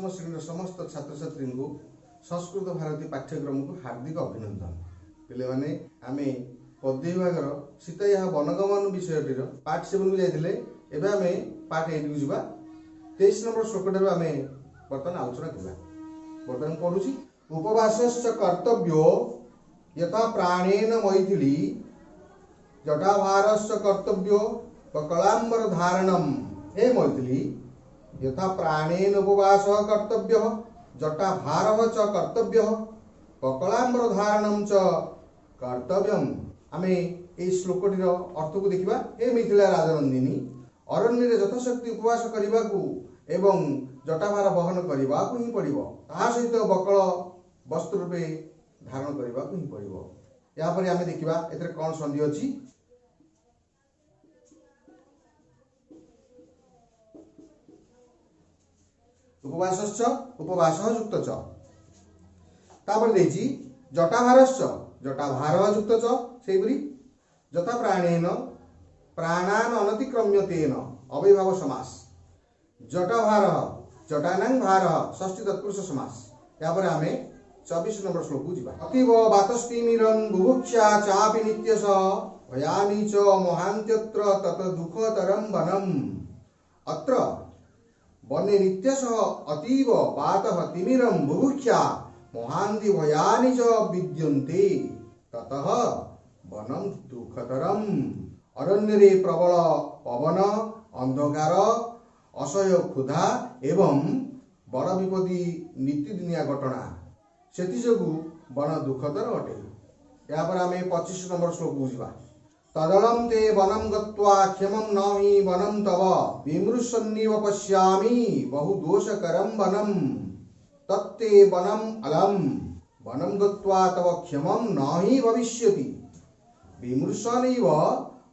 दशम श्रेणी समस्त छात्र छात्री को संस्कृत भारती पाठ्यक्रम को हार्दिक अभिनंदन। पे मैंने आम पद्य विभाग सीता वनगमन विषय पार्ट 7 को जाइए। एवं आम पार्ट 8 को जावा। 23 नंबर श्लोक ठार आम बर्तमान आलोचना करवा। बर्तमान पढ़ुची उपवासश्च कर्तव्यो यथा प्राणेन मैथिली जटाभारश्च कर्तव्यो बकलांबर धारणम। हे मैथिली यथा प्राणेन उपवास कर्तव्य जटाभार च कर्तव्य बकलांबर धारणम च कर्तव्यम। आम ये श्लोकटीर अर्थ को देखा। हे मिथिला राजनंदिनी अरण्य यथाशक्ति उपवास करने को एवं जटाभार बहन करने को ही पड़ो। ता सहित बकल वस्त्र रूपे धारण करने को ही पड़ो। यहाँ पर आम देखा ए कौन संधि अच्छी। उपवासश्च उपवास युक्त च तापर देछि जटाभारश्च जटाभार युक्त च सेबरी यथा प्राणेन प्राणान अनतिक्रम्य तेन अविभाव समास जटाभार जटानां भार षष्ठी तत्पुरुष समास। यहाँ पर आम 24 नंबर श्लोक को जीवा। अतीव वातस्तिमिरं बुभुक्षा चापि नित्यश भयानि च महान्त्यत्र तत दुःखतरं वनम्। अत्र वने नित्यश अतीव वातः तिमिरं बुभुक्षा महान्ति भयानि च विद्यन्ते ततः वनं दुःखतरम्। अरण्य प्रबल पवन अंधकार असह्य क्षुधा एवं बड़ विपत्ति नीतिदिनिया घटना से वन दुःखतर अटे। यहाँ पर आम 25 नंबर श्लोक को जीवा। तदलं ते वनं गत्वा क्षमं न हि वनं तव विमृशन्निव पश्यामि बहु दोषकरं वनं तत्ते वनम् अलम् वनं गत्वा तव क्षमं न हि भविष्यति विमृशन्निव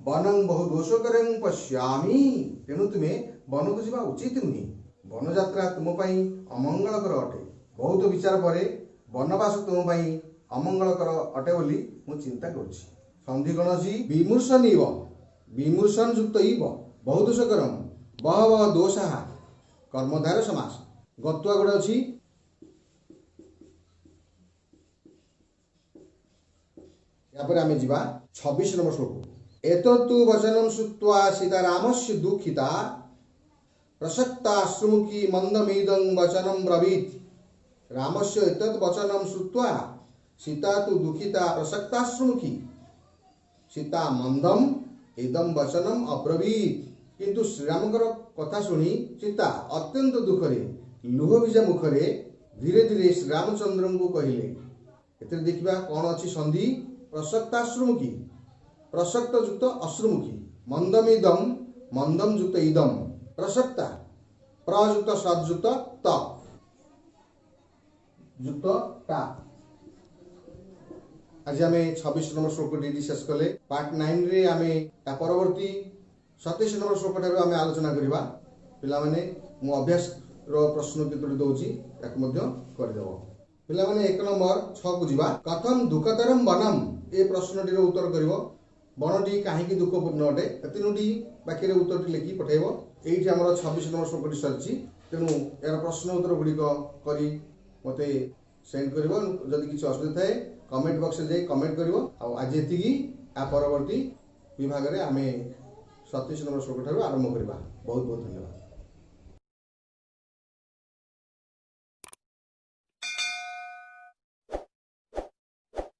वनं बहु दोषकरं पश्यामि। तेणु तुम्हें वन को जीवा उचित नुहे। वन यात्रा तुम अमंगलकर अटे। बहुत विचार पर वनवास तुम अमंगलकर अटे बोली मु चिंता करुछि। संधि गण अछि विमूर्षण इव विमूर्षण युक्त इव बहुदोषकरम बहवः दोषाः कर्मधारय समास गत्वा गुण अछि। यहाँ पर आम जीवा 26 नंबर श्लोक। एतत्तु वचनं श्रुत्वा सीतारामस्य दुःखिता प्रसक्ताश्रुमुखी मंदमेदं वचनं ब्रवीत्। रामस्य एतत् वचनं श्रुत्वा सीता तु दुःखिता प्रसक्ताश्रुमुखी सीता मंदम इदम वचनम अब्रवीत। किंतु श्रीरामकर कथा शुणी सीता अत्यंत दुखरे लुह भिजा मुखरे धीरे धीरे श्रीरामचंद्र को कहले। एते देखिबा कौन अच्छी संधि प्रसक्ताश्रुमुखी प्रसक्त युक्त अश्रुमुखी मंदम मंदम युक्त इदम प्रसक्ता प्रयुक्त सदयुक्त त युक्त ता। आज आम 26 नंबर श्लोक शेष कले। पार्ट 9 रे आम परवर्ती 27 नंबर श्लोक ठार आम आलोचना करवा। पिला माने मु अभ्यास रो प्रश्न केतोटी दउची याक मध्य करदेव। पिला माने 1 नंबर 6 को जीवा। कथम दुःखतरम वनम ए प्रश्नटी रो उत्तर करिवो। वनटी काहेकि दुःखपूर्ण अटे तीनोटी बाकी रे उत्तरटी लिखि पठाइबो। एठी हमर 26 नंबर श्लोकटी सरची। तेनु यार प्रश्न उत्तर गुडी करी मते सेंड करिवो। जदि किछ असुविधा थाए कमेंट बॉक्स में कमेंट करिवो। आज एतिकी आ परवर्ती विभाग रे आमे 27 नंबर श्लोक ठार आरंभ करबा। बहुत बहुत धन्यवाद।